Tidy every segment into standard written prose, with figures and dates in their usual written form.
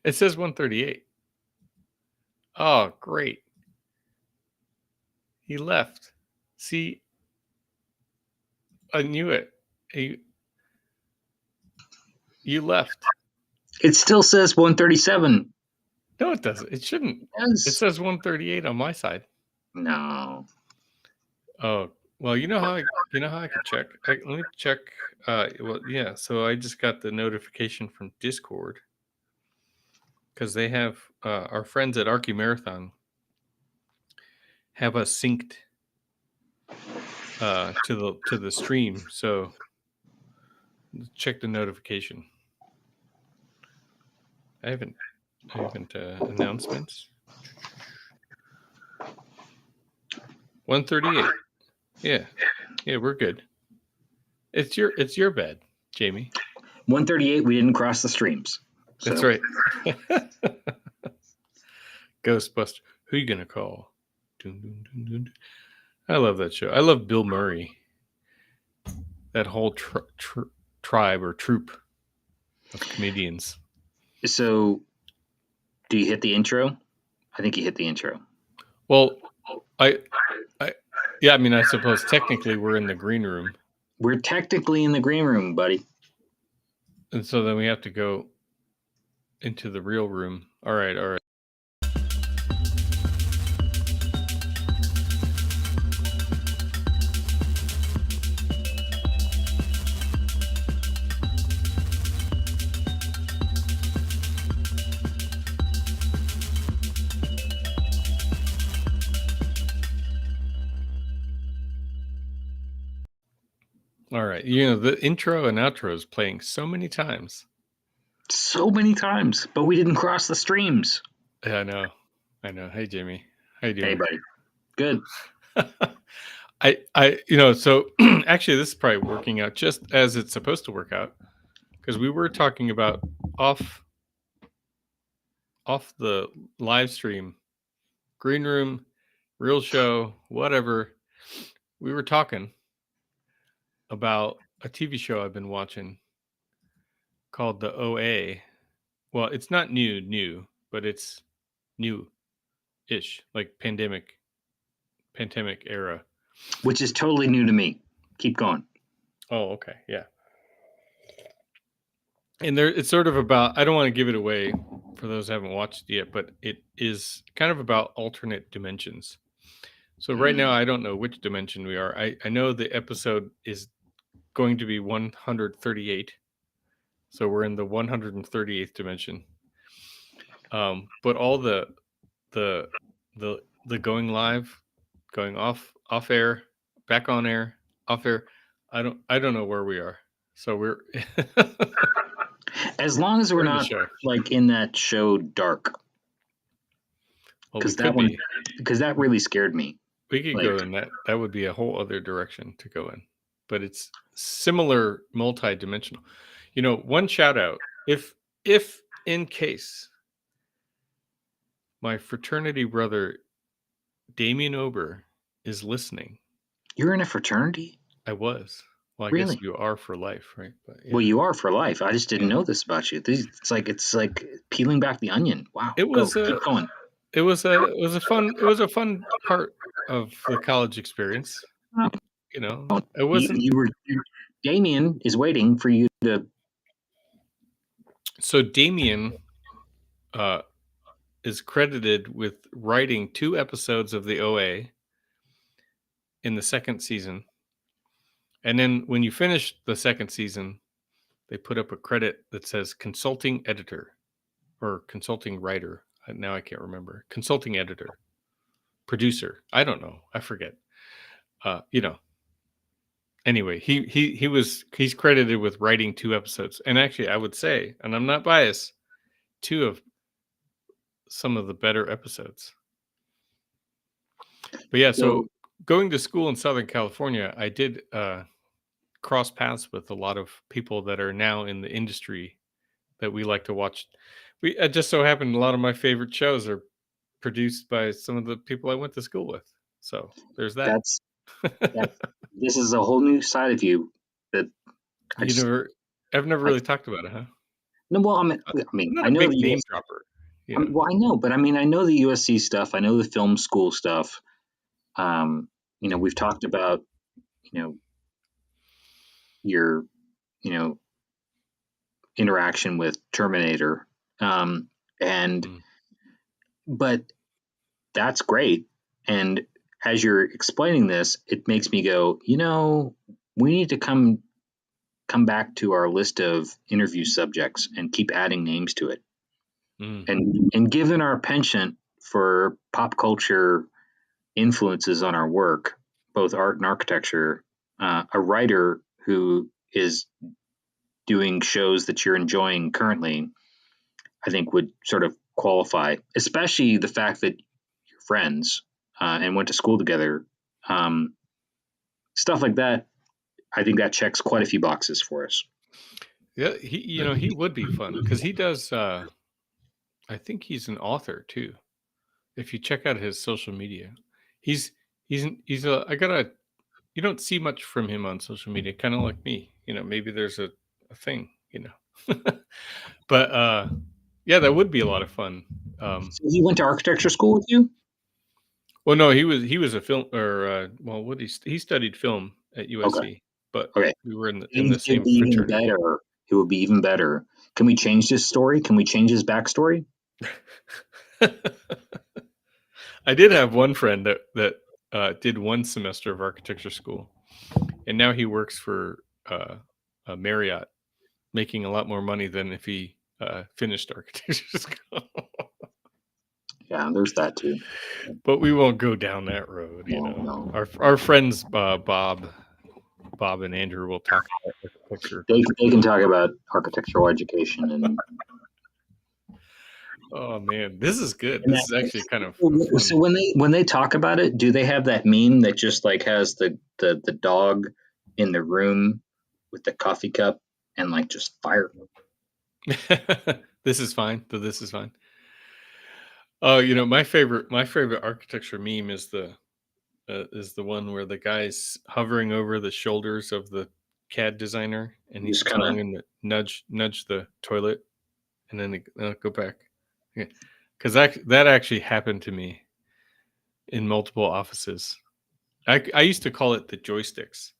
It says 138. Oh, great. He left. See, I knew it. You left. It still says 137. No, it doesn't. It shouldn't. Yes. It says 138 on my side. No. Oh, well, you know how I can check. Let me check. Well, yeah. So I just got the notification from Discord because they have our friends at Archie Marathon have us synced to the stream. So check the notification. I haven't announcements. 138. Yeah, we're good. It's your bad, Jamie. 138. We didn't cross the streams. So. That's right. Ghostbuster. Who you gonna call? I love that show. I love Bill Murray. That whole tribe or troupe of comedians. So, do you hit the intro? I think you hit the intro. Well, I mean, I suppose technically we're in the green room. We're technically in the green room, buddy. And so then we have to go into the real room. All right. All right. You know, the intro and outro is playing so many times. So many times, but we didn't cross the streams. Yeah, I know. Hey, Jamie. How you doing? Hey, buddy. Good. So actually this is probably working out just as it's supposed to work out, because we were talking about off the live stream, green room, real show, whatever. We were talking about a TV show I've been watching called the OA. Well, it's not new, but it's new-ish, like pandemic era. Which is totally new to me. Keep going. Oh, okay. Yeah. And it's sort of about, I don't want to give it away for those who haven't watched it yet, but it is kind of about alternate dimensions. So right now, I don't know which dimension we are. I know the episode is going to be 138. So we're in the 138th dimension. But all the going live, going off air, back on air, off air, I don't know where we are. So we're as long as we're not like in that show Dark. Because that really scared me. We could go in that would be a whole other direction to go in. But it's similar, multi-dimensional. You know, one shout out, if in case my fraternity brother Damien Ober is listening. You're in a fraternity? I was. Well, I really? guess you are for life, right? But, yeah. Well, you are for life. I just didn't know this about you. It's like peeling back the onion. Wow. It was keep going. It was a fun part of the college experience. Oh. You know, it wasn't. Damien is waiting for you to. So Damien is credited with writing 2 episodes of the OA in the second season. And then when you finish the second season, they put up a credit that says consulting editor or consulting writer. Now I can't remember. Consulting editor, producer. I don't know. I forget. You know. Anyway, he's credited with writing 2 episodes. And actually, I would say, and I'm not biased, 2 of some of the better episodes. But yeah, so going to school in Southern California, I did cross paths with a lot of people that are now in the industry that we like to watch. It just so happened a lot of my favorite shows are produced by some of the people I went to school with. So there's that. This is a whole new side of you that I've never really talked about it, huh? No, well, I'm not I a know big the name US. dropper. You know. Well, I know, but I mean, I know the USC stuff. I know the film school stuff. We've talked about, you know, your, you know, interaction with Terminator. And, Mm. but that's great. And as you're explaining this, it makes me go, we need to come back to our list of interview subjects and keep adding names to it. Mm. And given our penchant for pop culture influences on our work, both art and architecture, a writer who is doing shows that you're enjoying currently, I think would sort of qualify, especially the fact that you're friends and went to school together. Um, Stuff like that. I think that checks quite a few boxes for us. Yeah, he would be fun because he does. I think he's an author too. If you check out his social media, he's he's a. I gotta. You don't see much from him on social media, kind of like me. Maybe there's a thing. But yeah, that would be a lot of fun. So he went to architecture school with you? Well, no, he was a film or well, what he studied film at Okay. USC, but Okay. we were in the It'd same be even fraternity. better. It would be even better. Can we change this story? Can we change his backstory? I did have one friend that did one semester of architecture school, and now he works for a Marriott, making a lot more money than if he finished architecture school. Yeah, there's that too. But we won't go down that road. No. Our friends Bob and Andrew will talk about architecture. They can talk about architectural education and Oh man, this is good. and This is that. actually kind of fun. So when they talk about it, do they have that meme that just like has the dog in the room with the coffee cup and like just fire? This is fine. This is fine. Oh, my favorite architecture meme is the one where the guy's hovering over the shoulders of the CAD designer, and he's Just kind of. telling him to nudge the toilet, and then they go back. Because that actually happened to me in multiple offices. I used to call it the joysticks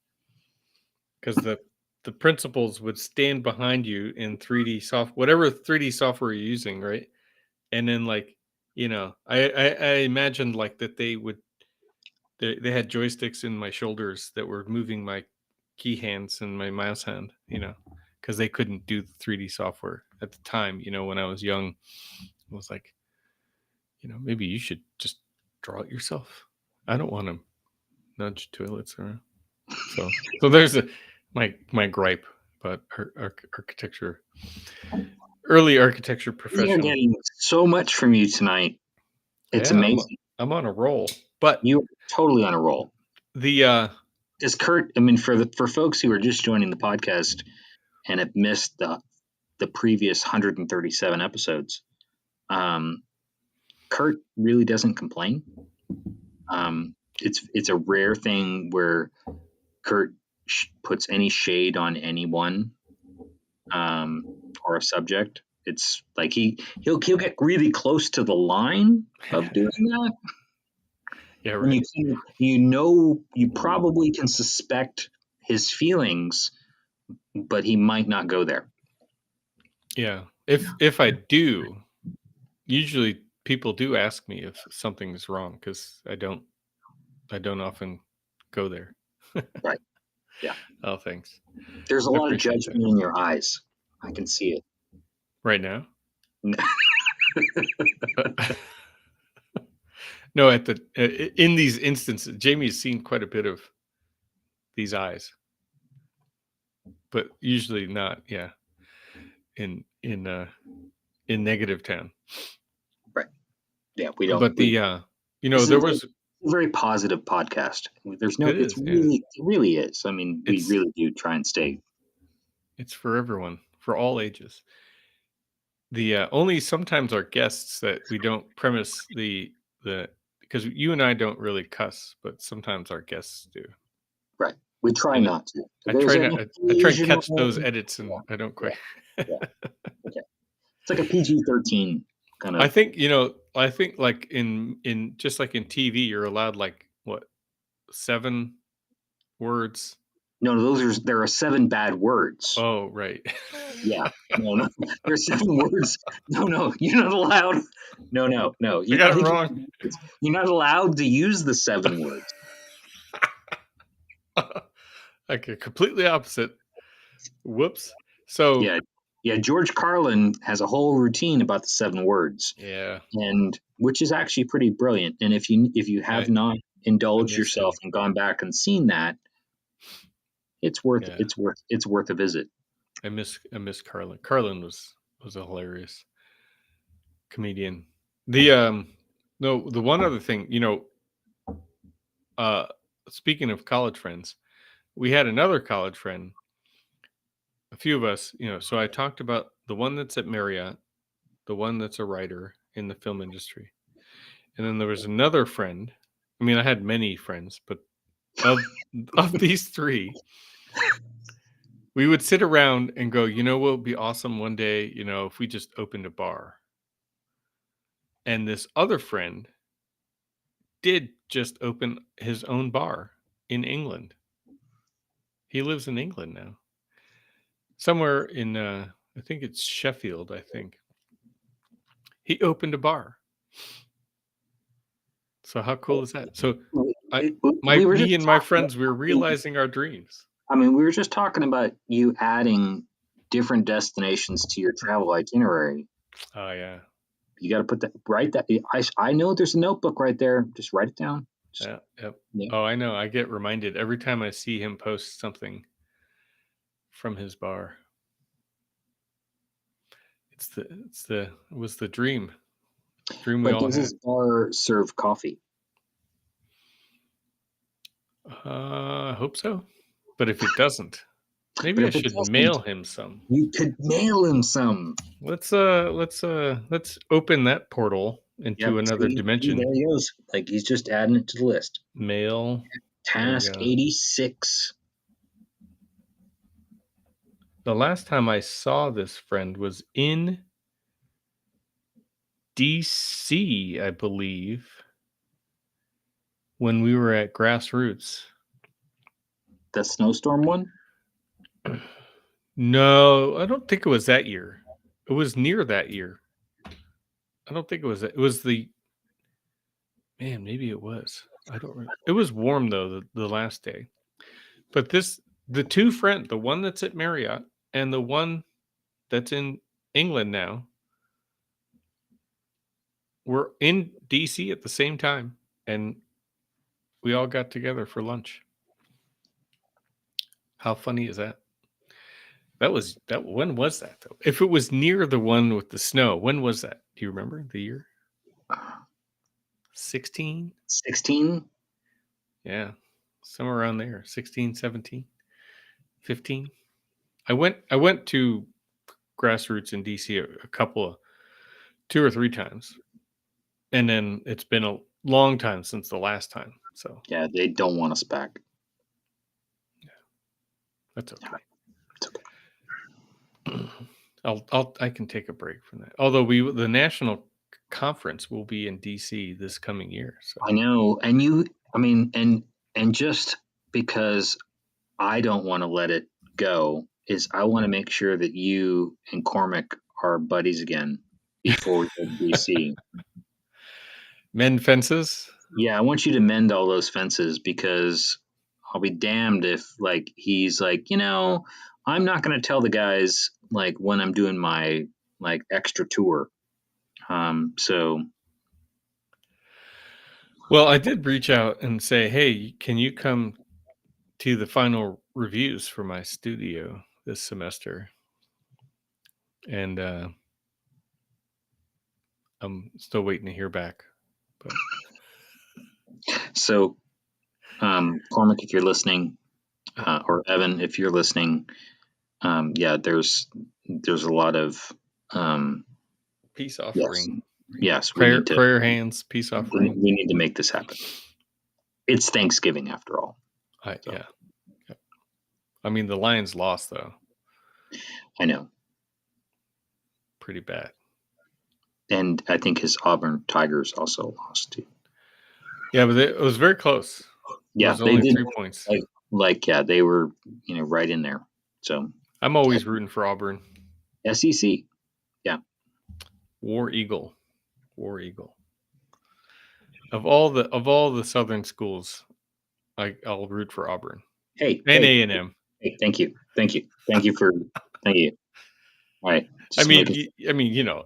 because the principals would stand behind you in 3D whatever 3D software you're using, right? And then I imagined like that they had joysticks in my shoulders that were moving my key hands and my mouse hand, because they couldn't do the 3D software at the time. When I was young, I was like, maybe you should just draw it yourself. I don't want to nudge toilets around. So there's my gripe about architecture, early architecture We are profession. getting so much from you tonight. It's Yeah, amazing. I'm on a roll. But You're totally on a roll. the Does Kurt? For folks who are just joining the podcast and have missed the previous 137 episodes, Kurt really doesn't complain. It's a rare thing where Kurt puts any shade on anyone or a subject. It's like he'll get really close to the line of doing that. yeah, And right. you probably can suspect his feelings, but he might not go there. Yeah. If I do, usually people do ask me if something's wrong because I don't often go there. Right. Yeah. Oh, thanks. There's a I lot of appreciate that. judgment in your eyes. I can see it. Right now? No, in these instances, Jamie's seen quite a bit of these eyes, but usually not. Yeah, in negative town. Right. Yeah. We don't. But This is there was a very positive podcast. There's no. it It's is, yeah. really. It really is. I mean, we It's really do try and stay. it's for everyone, for all ages. The only sometimes our guests that we don't premise the because you and I don't really cuss, but sometimes our guests do. Right. We try And not to. I There's try an not. I try and occasional catch those one. edits, and I don't Yeah, quite. yeah, okay. It's like a PG-13 kind I of. think like in just like in TV, you're allowed like what 7 words. No, there are 7 bad words. Oh, right. Yeah. No. There's 7 words. No. You're not allowed. No. I got I it think wrong. you're not allowed to use the 7 words. Like a completely opposite. Whoops. So Yeah. Yeah. George Carlin has a whole routine about the 7 words, yeah, and which is actually pretty brilliant. And if you have I not I indulged miss yourself him. and gone back and seen that, it's worth Yeah, a visit. I miss Carlin. Carlin was a hilarious comedian. No, the one other thing, uh speaking of college friends, we had another college friend, a few of us, so I talked about the one that's at Marriott, the one that's a writer in the film industry. And then there was another friend. I mean, I had many friends, but of of these 3, we would sit around and go, what would be awesome one day, if we just opened a bar. And this other friend did just open his own bar in England. He lives in England now. Somewhere in I think it's Sheffield, I think. He opened a bar. So how cool is that? So I We were me just and my talking. friends, we're realizing our dreams. I mean, we were just talking about you adding different destinations to your travel itinerary. Oh yeah. You got to put that right. I know there's a notebook right there. Just write it down. Just, Yeah, yep. yeah. Oh, I know. I get reminded every time I see him post something from his bar. It was the dream we But all does had. this bar serve coffee? I hope so. But if it doesn't, But maybe I if it should doesn't, mail him some. you could mail him some. Let's open that portal into Yep. another See, dimension. there he goes. Like he's just adding it to the list. Mail. There we Task go. 86. The last time I saw this friend was in DC, I believe, when we were at Grassroots. The snowstorm one? No, I don't think it was that year. It was near that year. I don't think it was. It was the man. Maybe it was. I don't. It was warm though the last day. But the 2 friend, the one that's at Marriott and the one that's in England now, were in DC at the same time, and we all got together for lunch. How funny is that? That was that. When was that though? If it was near the one with the snow, when was that? Do you remember the year? 16? 16? Yeah. Somewhere around there. 16, 17, 15. I went to Grassroots in DC a couple of 2 or 3 times. And then it's been a long time since the last time. So Yeah, they don't want us back. that's okay. It's okay. I can take a break from that. Although the national conference will be in DC this coming year. So I know. And just because I don't want to let it go is I want to make sure that you and Cormac are buddies again before we go to DC. mend fences. Yeah, I want you to mend all those fences because I'll be damned if like he's like, I'm not going to tell the guys like when I'm doing my like extra tour. So Well, I did reach out and say, hey, can you come to the final reviews for my studio this semester? And I'm still waiting to hear back. But So, Cormac, if you're listening, or Evan, if you're listening, yeah, there's a lot of peace yes, offering. yes, Prayer hands, peace offering. we need to make this happen. It's Thanksgiving after all. So. Yeah. I mean, the Lions lost though. I know. Pretty bad. And I think his Auburn Tigers also lost too. Yeah, but it was very close. It Yeah, was they only did 3 points. yeah, they were, right in there. So I'm always rooting for Auburn. SEC. Yeah. War Eagle. Of all the Southern schools, I'll root for Auburn Hey, and A&M. Hey, thank you. Thank you for thank you. All right. I mean,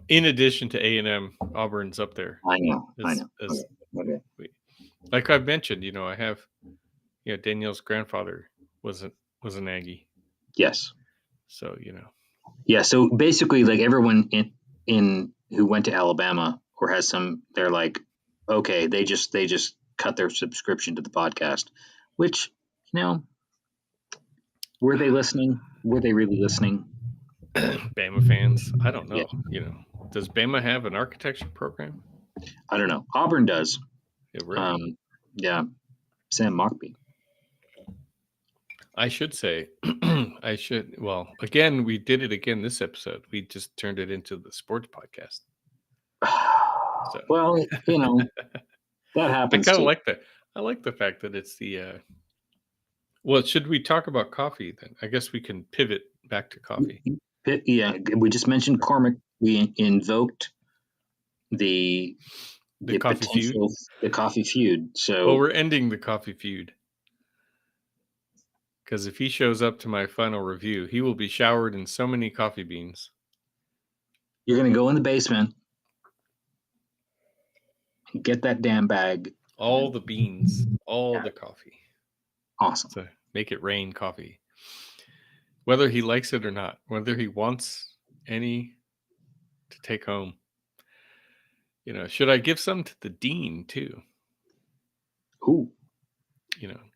in addition to A&M, Auburn's up there. I know. Okay. Like I've mentioned, I have, Danielle's grandfather was an Aggie. Yes. So, Yeah. So basically, like everyone in who went to Alabama or has some, they're like, okay, they just cut their subscription to the podcast, which, were they listening? Were they really listening? Bama fans, I don't know. Yeah. Does Bama have an architecture program? I don't know. Auburn does. Yeah, really? Yeah. Sam Mockbee. I should say, well, again, we did it again this episode. We just turned it into the sports podcast. So. Well, that happens. I kind of like that. I like the fact that it's the, well, should we talk about coffee then? I guess we can pivot back to coffee. Yeah, we just mentioned Cormac. We invoked the coffee feud. The coffee feud. So, well, we're ending the coffee feud because if he shows up to my final review, he will be showered in so many coffee beans. You're gonna go in the basement, get that damn bag, all the beans, all the coffee. Awesome. So make it rain coffee. Whether he likes it or not, whether he wants any to take home. Should I give some to the dean too? Ooh.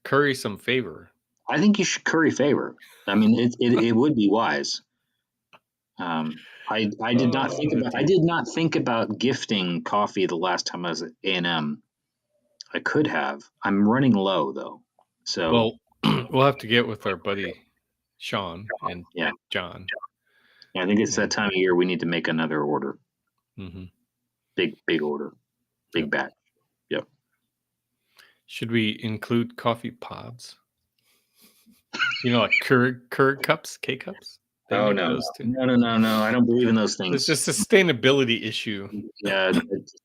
Curry some favor. I think you should curry favor. I mean, it would be wise. I did not think about gifting coffee the last time I was at A&M. I could have. I'm running low though. So well, we'll have to get with our buddy Sean and John. Yeah, I think it's that time of year we need to make another order. Mm-hmm. Big order. Big batch. Yep. Should we include coffee pods? Like Keurig cups, K-cups? Oh, no. No. I don't believe in those things. It's a sustainability issue. Yeah,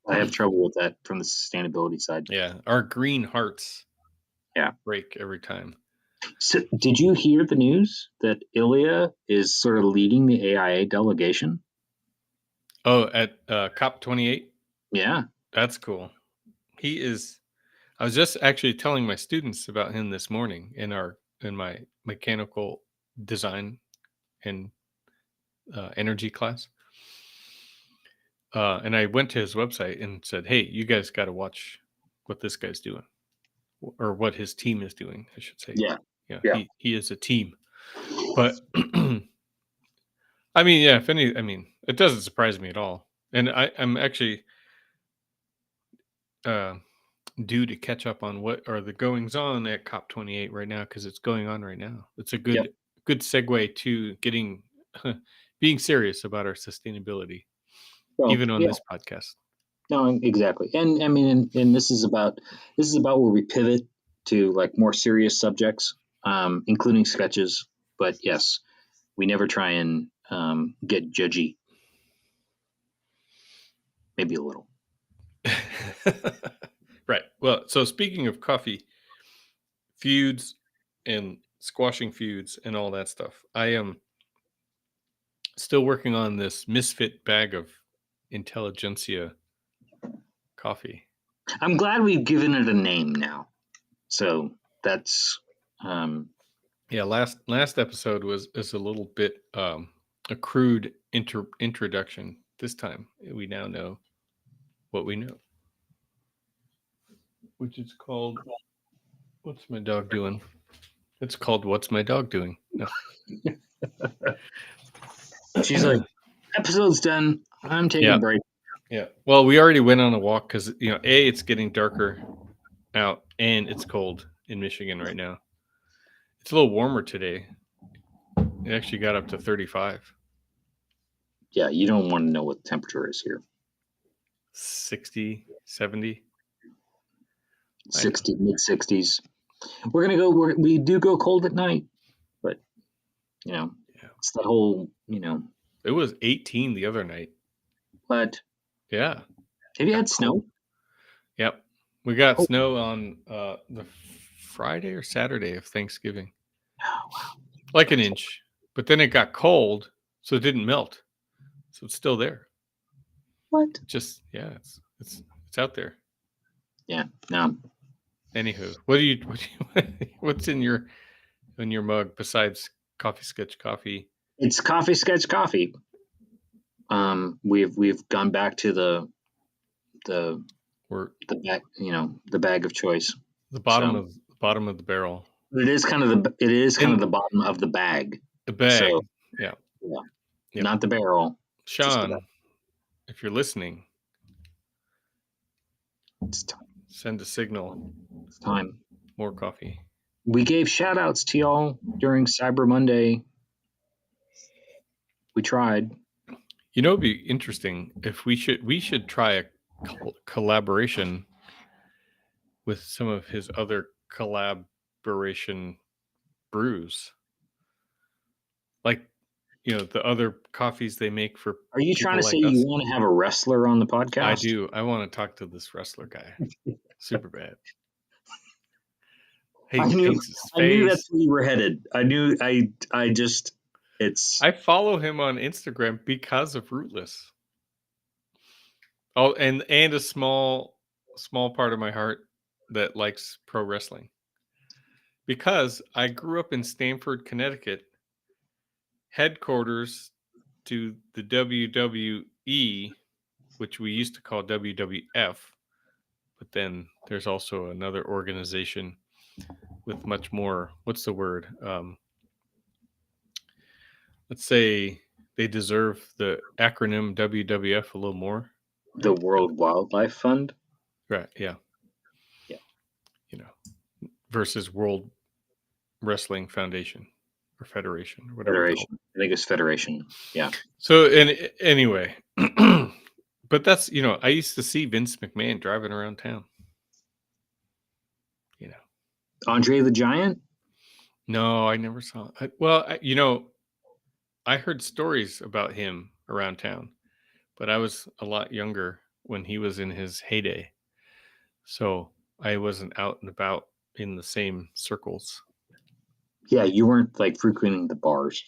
I have trouble with that from the sustainability side. Yeah, our green hearts break every time. So, did you hear the news that Ilya is sort of leading the AIA delegation? Oh, at COP28? Yeah. That's cool. He is. I was just actually telling my students about him this morning in my mechanical design and energy class. And I went to his website and said, hey, you guys got to watch what this guy's doing, or what his team is doing, I should say. Yeah. He is a team. But I mean, it doesn't surprise me at all. And I'm actually due to catch up on what are the goings on at COP28 right now, because it's going on right now. It's a good segue to getting being serious about our sustainability, even on this podcast. No, exactly. And I mean, and this is about where we pivot to like more serious subjects, including sketches. But yes, we never try and get judgy. Maybe a little. Right. Well, so speaking of coffee feuds and squashing feuds and all that stuff, I am still working on this misfit bag of intelligentsia coffee. I'm glad we've given it a name now. So that's last episode is a little bit a crude introduction. This time we now know what we know, which is called What's My Dog Doing? It's called What's My Dog Doing? No. She's like, episode's done. I'm taking a break. Yeah. Well, we already went on a walk because, it's getting darker out and it's cold in Michigan right now. It's a little warmer today. It actually got up to 35. Yeah, you don't want to know what the temperature is here. 60, 70. 60, mid-60s. We're going to go, we do go cold at night, but, Yeah. it's the whole, It was 18 the other night. But Yeah. have you had snow? Yep. We got Oh. snow on the Friday or Saturday of Thanksgiving. Oh, wow. Like an inch. But then it got cold, so it didn't melt. So it's still there. What? Just it's out there. Yeah. No. Anywho, what's in your mug besides Coffee Sketch Coffee? It's Coffee Sketch Coffee. We've gone back to the bag, the bag of choice. The bottom of the barrel. It is kind of the bottom of the bag. The bag. So, yeah. Yep. Not the barrel. Sean, if you're listening, it's time. Send a signal. It's time. More coffee. We gave shout outs to y'all during Cyber Monday. We tried. It'd be interesting if we should try a collaboration with some of his other collaboration brews. Like, the other coffees they make for. Are you trying to say us. You want to have a wrestler on the podcast? I do. I want to talk to this wrestler guy. Super bad. Hey, I knew that's where you were headed. I knew. I follow him on Instagram because of Rootless. Oh, and a small part of my heart that likes pro wrestling. Because I grew up in Stamford, Connecticut, headquarters to the WWE, which we used to call WWF. But then there's also another organization with much more, what's the word? Let's say they deserve the acronym WWF a little more. The World Wildlife Fund? Right, yeah. Yeah. Versus World Wrestling Foundation or Federation or whatever. Federation. I think it's Federation. Yeah. So, anyway, but that's, I used to see Vince McMahon driving around town. Andre the Giant? No, I never saw it. I heard stories about him around town, but I was a lot younger when he was in his heyday. So I wasn't out and about in the same circles. Yeah, you weren't like frequenting the bars.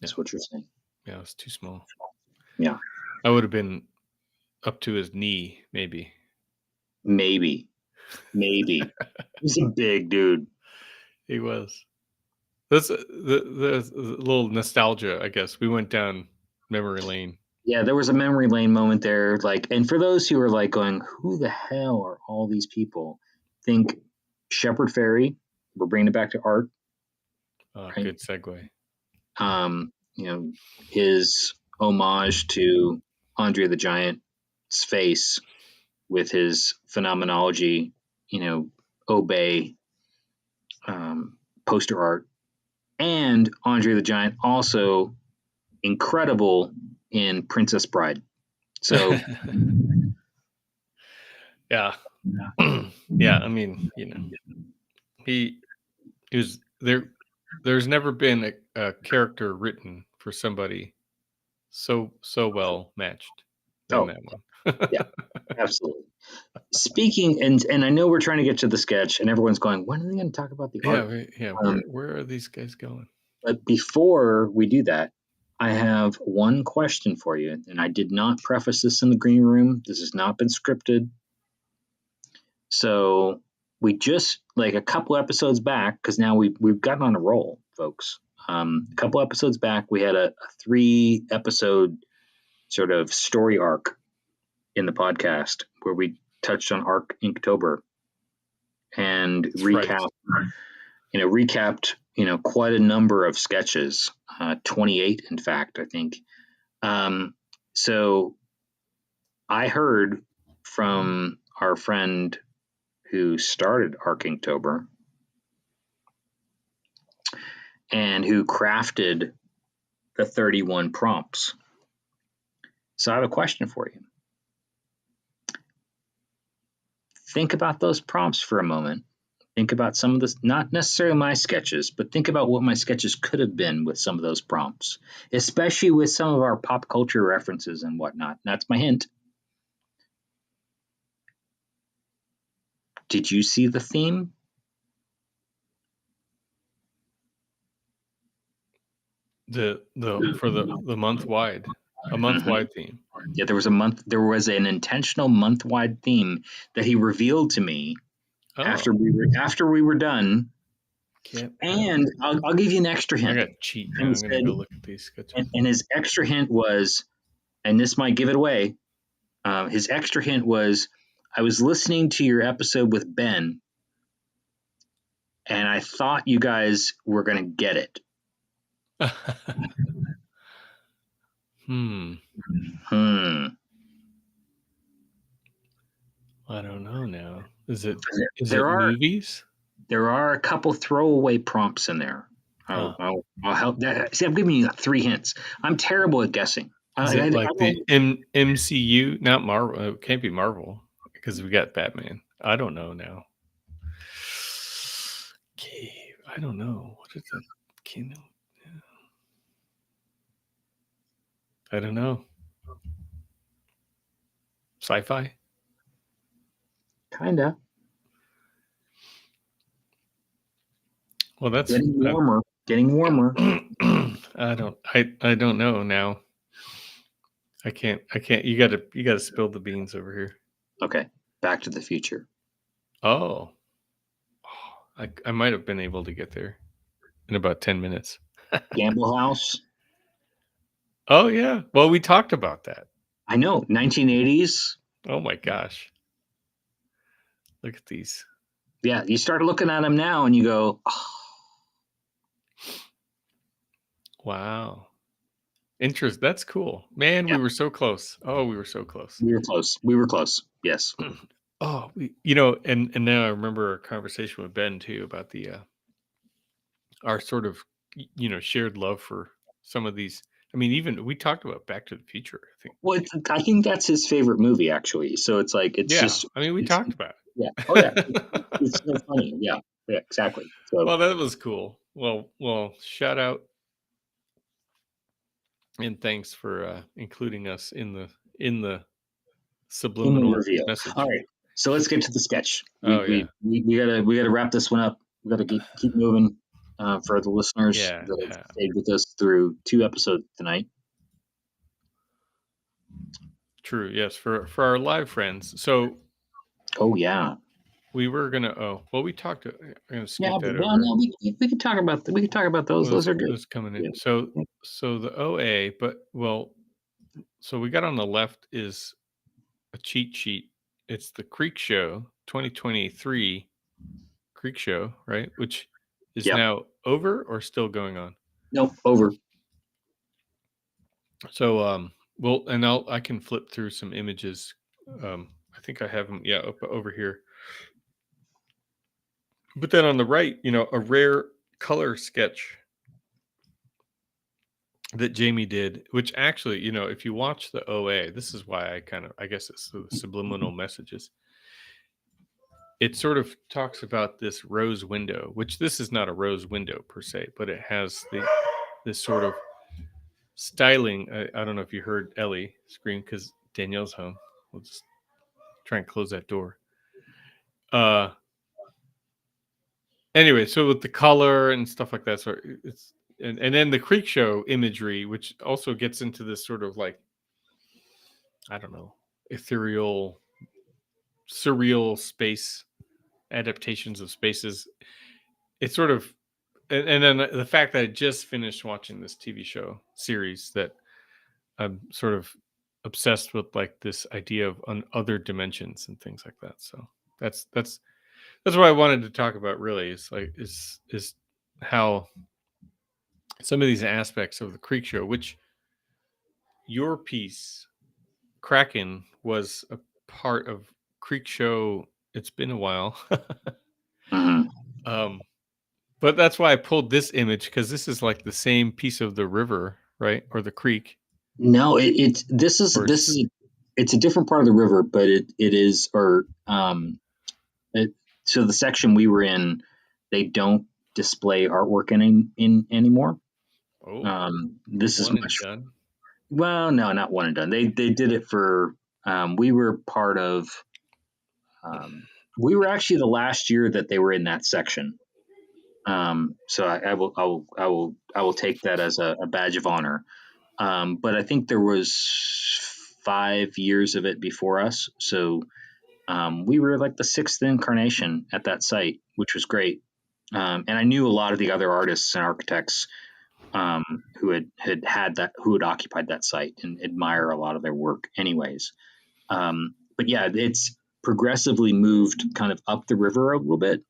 That's what you're saying. Yeah, I was too small. Yeah. I would have been up to his knee, maybe. Maybe. He's a big dude. He was. That's the little nostalgia, I guess. We went down memory lane. Yeah, there was a memory lane moment there. And for those who are going, who the hell are all these people? Think Shepard Fairey. We're bringing it back to art. Right? Good segue. His homage to Andre the Giant's face with his phenomenology, Obey poster art, and Andre the Giant also incredible in Princess Bride. So yeah. Yeah, I mean, he was there. There's never been a character written for somebody so well matched than that one. Yeah, absolutely. Speaking, and I know we're trying to get to the sketch, and everyone's going, when are they going to talk about the art? Yeah. Where are these guys going? But before we do that, I have one question for you, and I did not preface this in the green room. This has not been scripted. So we just, a couple episodes back, because now we've gotten on a roll, folks. A couple episodes back, we had a 3-episode sort of story arc in the podcast where we touched on Arc Inktober and recapped quite a number of sketches, 28 in fact, I think. So I heard from our friend who started Arc Inktober and who crafted the 31 prompts. So I have a question for you. Think about those prompts for a moment. Think about some of this, not necessarily my sketches, but think about what my sketches could have been with some of those prompts, especially with some of our pop culture references and whatnot. That's my hint. Did you see the theme? For the month wide, a month wide theme. Yeah, there was an intentional month wide theme that he revealed to me after we were done. And I'll give you an extra hint. I got cheat now. I'm gonna go look at these sketches. And his extra hint was, and this might give it away. His extra hint was, I was listening to your episode with Ben, and I thought you guys were going to get it. I don't know now. Is it movies? There are a couple throwaway prompts in there. I'll help. See, I'm giving you 3 hints. I'm terrible at guessing. Is it like the MCU? Not Marvel. It can't be Marvel because we got Batman. I don't know now. Okay, I don't know. What is that? Kingdom? I don't know. Sci-fi? Kinda. Well, that's getting warmer. I don't know now. I can't. You gotta spill the beans over here. Okay. Back to the Future. Oh, I might have been able to get there in about 10 minutes. Gamble House. Oh yeah. Well, we talked about that. I know. 1980s. Oh my gosh. Look at these. Yeah, you start looking at them now and you go, oh. Wow. Interest. That's cool. Man, we were so close. Oh, we were so close. We were close. Yes. Oh, and now I remember a conversation with Ben too about the our sort of shared love for some of these. I mean, even we talked about Back to the Future, I think. Well, I think that's his favorite movie, actually. So it's like, just. I mean, we talked about it. Yeah. Oh, yeah. It's so funny. Yeah. Yeah, exactly. So, well, that was cool. Well, shout out and thanks for including us in the subliminal message. All right. So let's get to the sketch. We gotta wrap this one up. We gotta keep moving for the listeners that have stayed with us through 2 episodes tonight. True. Yes, for our live friends. So. Oh yeah. We were gonna. We talked. I'm gonna skip that over. No, we can talk about those. Those are good. Those coming in. Yeah. So the OA, so we got on the left is a cheat sheet. It's the Creek Show 2023 Creek Show, right? Which is now over or still going on? Nope, over. So I can flip through some images. I think I have them. Yeah, over here. But then on the right, a rare color sketch that Jamie did, which actually, if you watch the OA, this is why I guess it's the subliminal messages. It sort of talks about this rose window, which this is not a rose window per se, but it has this sort of styling. I don't know if you heard Ellie scream because Danielle's home. We'll just try and close that door. Anyway, so with the color and stuff like that, so it's and then the Creek Show imagery, which also gets into this sort of like, I don't know, ethereal, surreal space adaptations of spaces. It's sort of, and then the fact that I just finished watching this TV show series that I'm sort of obsessed with, like this idea of other dimensions and things like that. So that's what I wanted to talk about. Really, is how some of these aspects of the Creek Show, which your piece, Kraken, was a part of Creek Show. It's been a while. But that's why I pulled this image, because this is like the same piece of the river, right? Or the creek. No, it's this is it's a different part of the river, but it is or it, so the section we were in, they don't display artwork in anymore. Oh, This is one and much done. well, no, not one and done. They did it for we were part of we were actually the last year that they were in that section. So I will take that as a badge of honor. But I think there was 5 years of it before us. So we were like the sixth incarnation at that site, which was great. And I knew a lot of the other artists and architects who who had occupied that site, and admire a lot of their work, anyways. But yeah, it's progressively moved kind of up the river a little bit,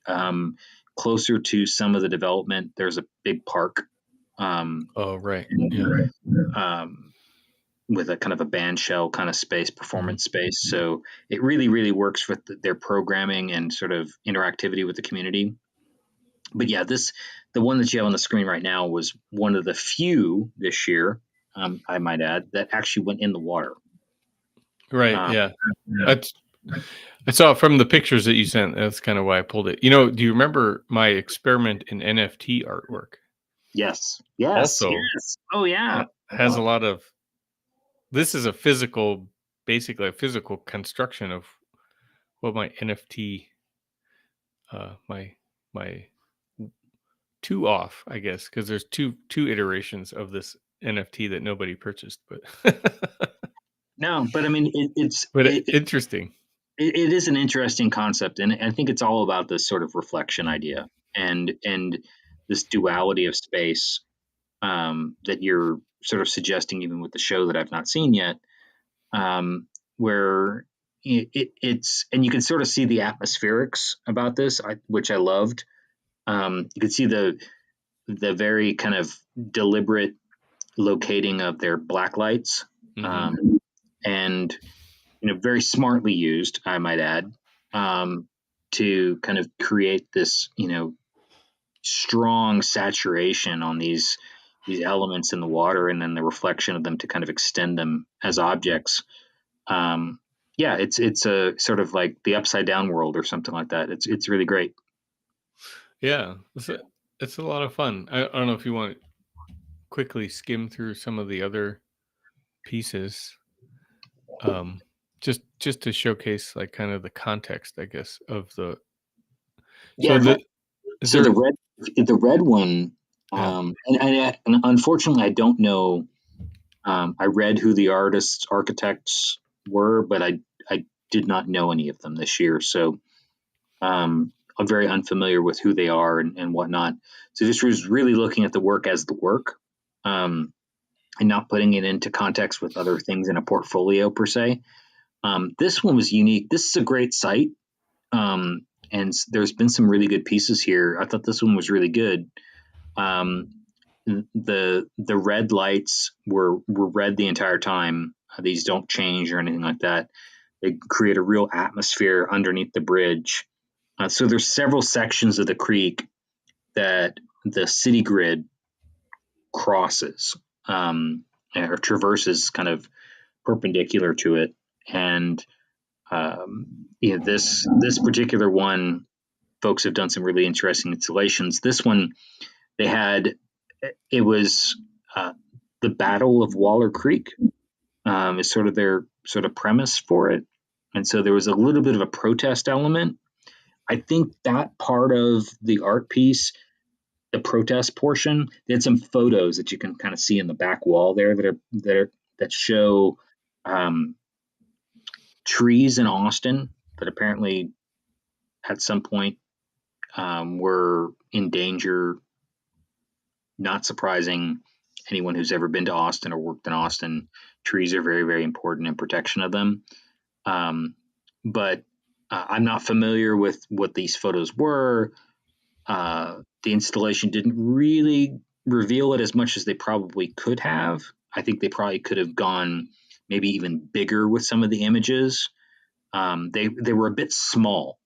um, closer to some of the development. There's a big park. Oh, right. Yeah. Um, with a kind of a band shell kind of space, Mhm. performance space. So it really, really works with their programming and sort of interactivity with the community. But yeah, the one that you have on the screen right now was one of the few this year, I might add, that actually went in the water. Right. Um, Yeah. That's I saw it from the pictures that you sent. That's kind of why I pulled it. Do you remember my experiment in NFT artwork? yes, yes, Also, yes. Oh yeah, has a lot of this is a physical, basically a physical construction of what my NFT, my my two off, I guess, because there's two iterations of this NFT that nobody purchased, but no, but I mean interesting. it is an interesting concept, and I think it's all about this sort of reflection idea and this duality of space that you're sort of suggesting, even with the show that I've not seen yet, where it's and you can sort of see the atmospherics about this, which I loved. You could see the very kind of deliberate locating of their black lights, Hmm. um, and very smartly used, I might add, um, to kind of create this strong saturation on these elements in the water, and then the reflection of them to kind of extend them as objects. Um, yeah, it's a sort of like the upside down world or something like that. It's really great. Yeah, it's a lot of fun. I don't know if you want to quickly skim through some of the other pieces, um, just to showcase like kind of the context, I guess, of the. So Yeah. is So there? the red one, Yeah. and unfortunately, I don't know. I read who the architects were, but I did not know any of them this year. So I'm very unfamiliar with who they are and whatnot. So this was really looking at the work as the work, um, and not putting it into context with other things in a portfolio per se. This one was unique. This is a great site, and there's been some really good pieces here. I thought this one was really good. Um, the red lights were red the entire time. These don't change or anything like that. They create a real atmosphere underneath the bridge. So there's several sections of the creek that the city grid crosses, or traverses, kind of perpendicular to it. And this particular one, folks have done some really interesting installations. This one, they had it was uh, the Battle of Waller Creek, is sort of their sort of premise for it, and so there was a little bit of a protest element. I think that part of the art piece, the protest portion, they had some photos that you can kind of see in the back wall there that show um, trees in Austin that apparently at some point were in danger. Not surprising. Anyone who's ever been to Austin or worked in Austin, trees are very, very important in protection of them. Um, but I'm not familiar with what these photos were. The installation didn't really reveal it as much as they probably could have. I think they probably could have gone maybe even bigger with some of the images. They were a bit small,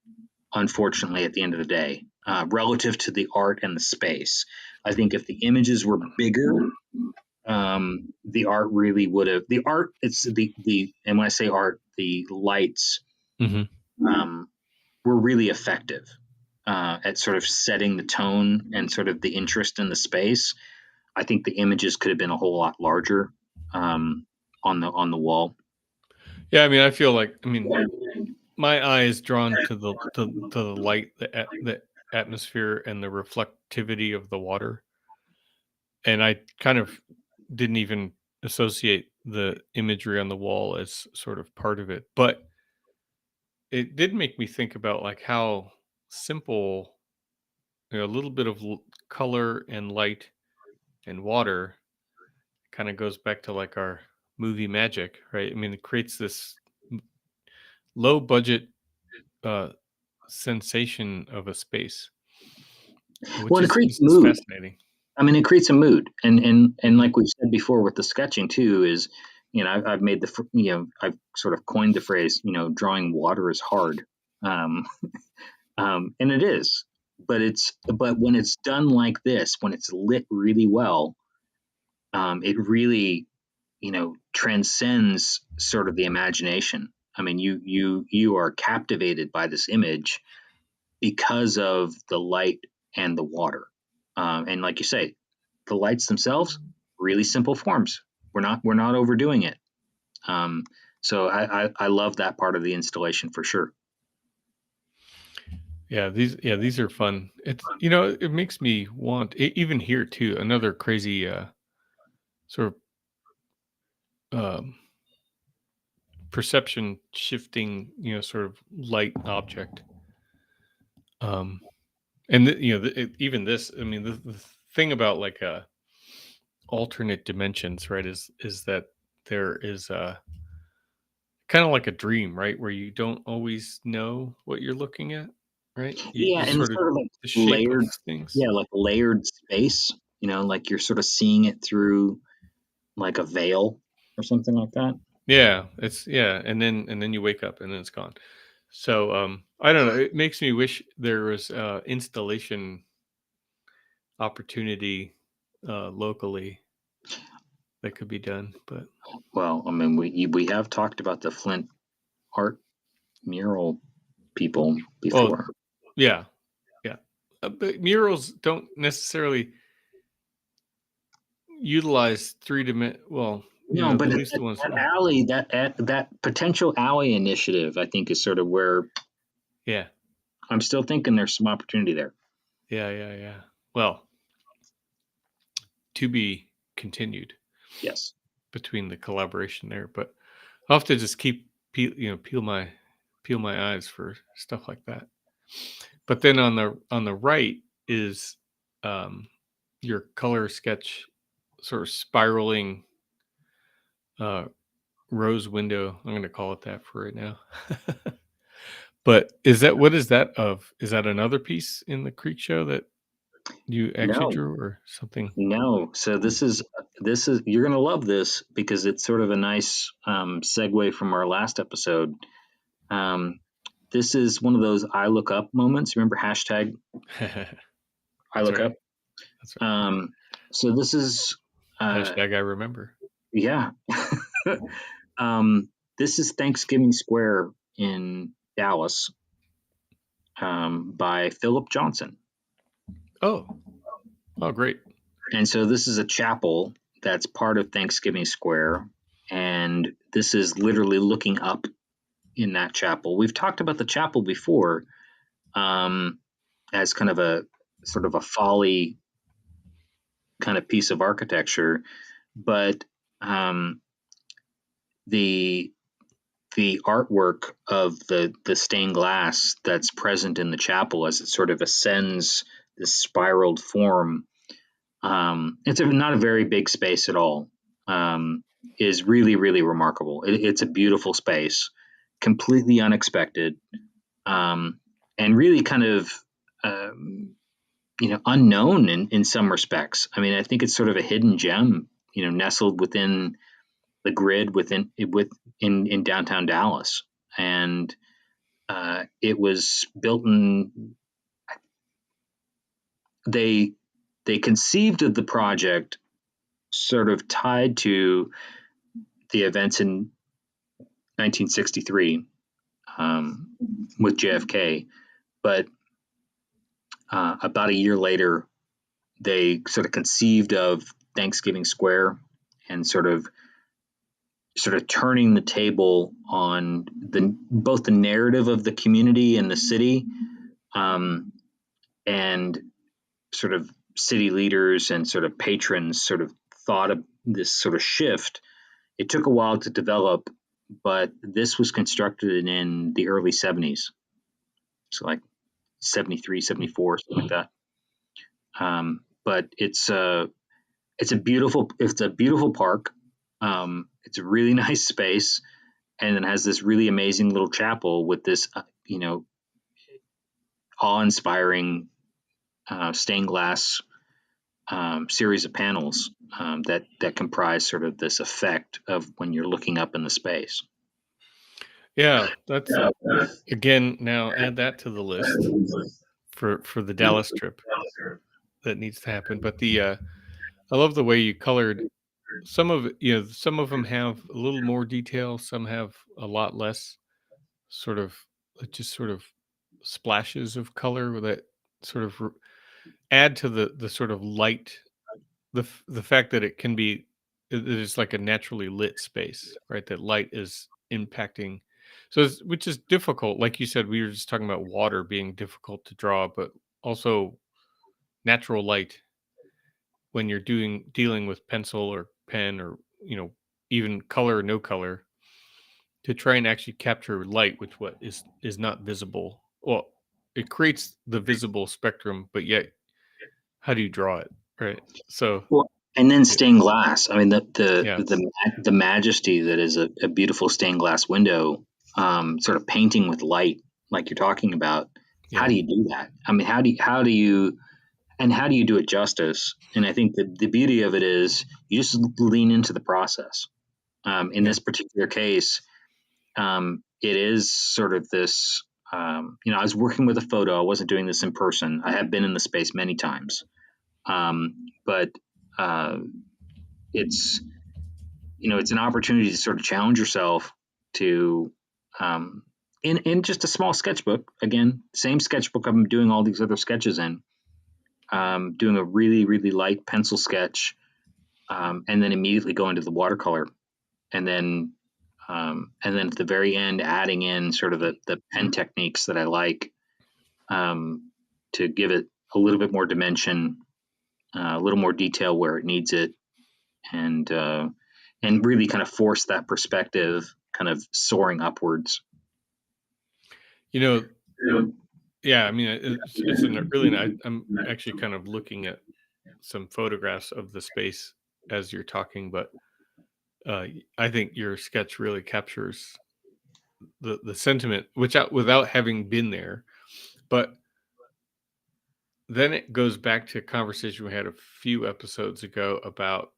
unfortunately, at the end of the day. relative to the art and the space. I think if the images were bigger, the art really would have the art. It's the and when I say art, the lights Hmm. um, were really effective at sort of setting the tone and sort of the interest in the space. I think the images could have been a whole lot larger on the wall. Yeah, I mean, I feel like, I mean, my eye is drawn to the light, the atmosphere, and the reflectivity of the water, and I kind of didn't even associate the imagery on the wall as sort of part of it, but it did make me think about like how simple, a little bit of color and light and water kind of goes back to like our movie magic, right? I mean, it creates this low budget uh, sensation of a space, which Well, it is creates just is mood. fascinating. I mean, it creates a mood, and Hmm. like we've said before with the sketching too, is I've made I've sort of coined the phrase, drawing water is hard, um, and it is, but when it's done like this, when it's lit really well, it really transcends sort of the imagination. I mean, you are captivated by this image because of the light and the water. And like you say, the lights themselves, really simple forms. We're not overdoing it. Um, so I love that part of the installation for sure. Yeah, these are fun. It's, it makes me want, even here too, another crazy sort of perception shifting, sort of light object. Um, and even this, I mean, the thing about like alternate dimensions, right, is that there is kind of like a dream, right, where you don't always know what you're looking at, right? You Yeah, and it's sort of sort of like the shape of layered, things. yeah, like layered space. Like you're sort of seeing it through like a veil or something like that. Yeah, and then you wake up and then it's gone. So I don't know. It makes me wish there was installation opportunity locally that could be done, but Well, I mean, we have talked about the Flint art mural people well, before. yeah, yeah. But murals don't necessarily utilize well, No, at but least the ones that that, alley, that potential alley initiative, I think is sort of where yeah, I'm still thinking there's some opportunity there. yeah. Well, to be continued Yes. between the collaboration there, but I'll have to just keep peel my eyes for stuff like that. But then on the right is um, your color sketch, sort of spiraling uh, rose window. I'm going to call it that for right now. But what is that of? Is that another piece in the Creek Show that you actually No, drew or something? no. So this is you're gonna love this because it's sort of a nice segue from our last episode. Um, this is one of those I look up moments. Remember hashtag I That's look right. up. That's right. Um, so this is uh, Hashtag I remember. yeah. um, this is Thanksgiving Square in Dallas by Philip Johnson. Oh, oh, great. And so this is a chapel that's part of Thanksgiving Square. And this is literally looking up in that chapel. We've talked about the chapel before um, as kind of a sort of a folly kind of piece of architecture, but um, the the artwork of the stained glass that's present in the chapel as it sort of ascends this spiraled form. It's not a very big space at all. Um, is really really remarkable. It's a beautiful space, completely unexpected, and really kind of um, unknown in some respects. I mean, I think it's sort of a hidden gem, nestled within the grid in downtown Dallas, and it was built in they conceived of the project sort of tied to the events in 1963 with JFK, but about a year later, they sort of conceived of Thanksgiving Square and sort of turning the table on both the narrative of the community and the city, and sort of city leaders and sort of patrons sort of thought of this sort of shift. It took a while to develop, but this was constructed in the early 70s. So like 73, 74, something like that. But it's a beautiful park. It's a really nice space, and it has this really amazing little chapel with this awe-inspiring stained glass series of panels that comprise sort of this effect of when you're looking up in the space. Yeah, that's again, now add that to the list for the Dallas trip that needs to happen. But I love the way you colored some of it. Some of them have a little more detail, some have a lot less, sort of just sort of splashes of color that sort of add to the sort of light, the fact that it can be, it is like a naturally lit space, right? That light is impacting, which is difficult. Like you said, we were just talking about water being difficult to draw, but also natural light when you're dealing with pencil or pen, or even color or no color, to try and actually capture light, which what is not visible. Well, it creates the visible spectrum, but yet how do you draw it, right? So Well, and then yeah, stained glass. I mean, yeah, the majesty that is a beautiful stained glass window, sort of painting with light, like you're talking about. How yeah, do you do that? I mean, how do you do it justice? And I think the beauty of it is you just lean into the process. In yeah, this particular case, it is sort of this. I was working with a photo. I wasn't doing this in person. I have been in the space many times, but uh, it's it's an opportunity to sort of challenge yourself to um, in just a small sketchbook. Again, same sketchbook I'm doing all these other sketches in. Doing a really really light pencil sketch, and then immediately go into the watercolor, and then at the very end adding in sort of the pen techniques that I like, to give it a little bit more dimension, a little more detail where it needs it, and really kind of force that perspective kind of soaring upwards. you know, yeah. I mean, it's a really nice. I'm actually kind of looking at some photographs of the space as you're talking, but I think your sketch really captures the sentiment, which without having been there. But then it goes back to a conversation we had a few episodes ago about,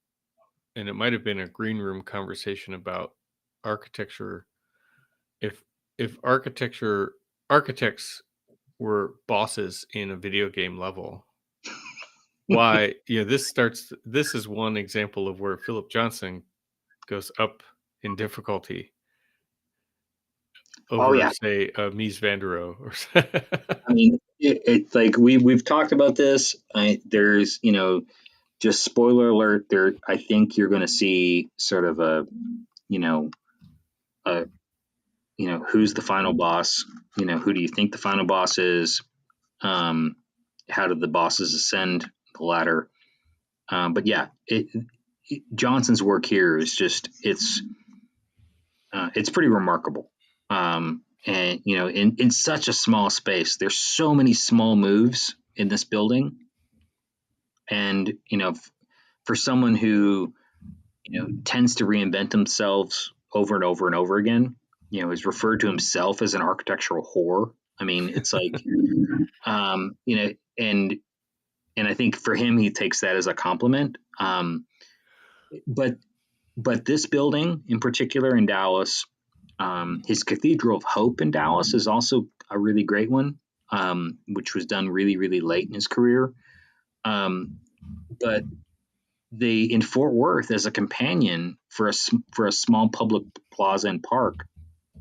and it might have been a green room conversation about architecture. If architecture architects were bosses in a video game level, why? Yeah, this is one example of where Philip Johnson goes up in difficulty Oh over, yeah, say, Mies van der Rohe or I mean it's like we've talked about this. There's just spoiler alert. There, I think you're going to see sort of you know a who's the final boss. Who do you think the final boss is? Um, how did the bosses ascend the ladder? But yeah, Johnson's work here is just it's pretty remarkable. And in such a small space, there's so many small moves in this building, and for someone who tends to reinvent themselves over and over and over again, is referred to himself as an architectural whore. I mean, it's like, and I think for him, he takes that as a compliment. But this building in particular in Dallas, his Cathedral of Hope in Dallas is also a really great one, which was done really really late in his career. But in Fort Worth, as a companion for a small public plaza and park,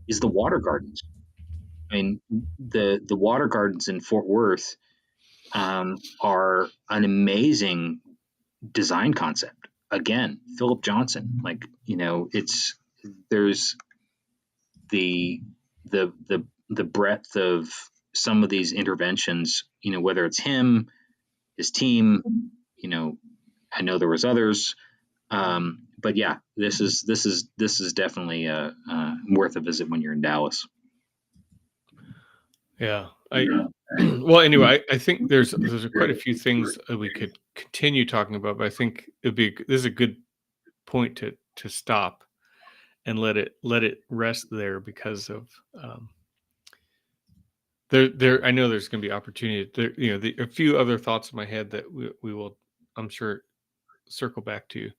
is the water gardens. I mean, the water gardens in Fort Worth are an amazing design concept. Again, Philip Johnson, like, there's the the breadth of some of these interventions, whether it's him, his team, I know there was others, but yeah, this is definitely worth a visit when you're in Dallas. Yeah. Well, anyway, I think there's quite a few things that we could continue talking about, but I think this is a good point to stop and let it rest there, because of there I know there's going to be opportunity there. A few other thoughts in my head that we will, I'm sure, circle back to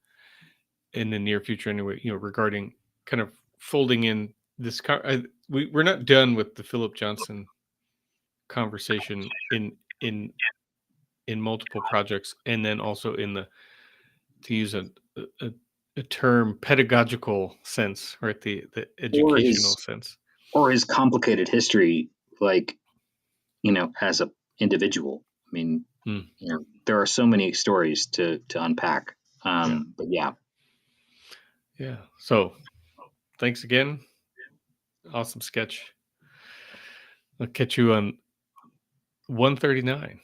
in the near future anyway, regarding kind of folding in this we're not done with the Philip Johnson conversation in multiple projects, and then also in the, to use a, a term, pedagogical sense, right? The or educational his sense. or his complicated history, like, as a individual. I mean, there are so many stories to unpack. But yeah. So thanks again. Awesome sketch. I'll catch you on 139.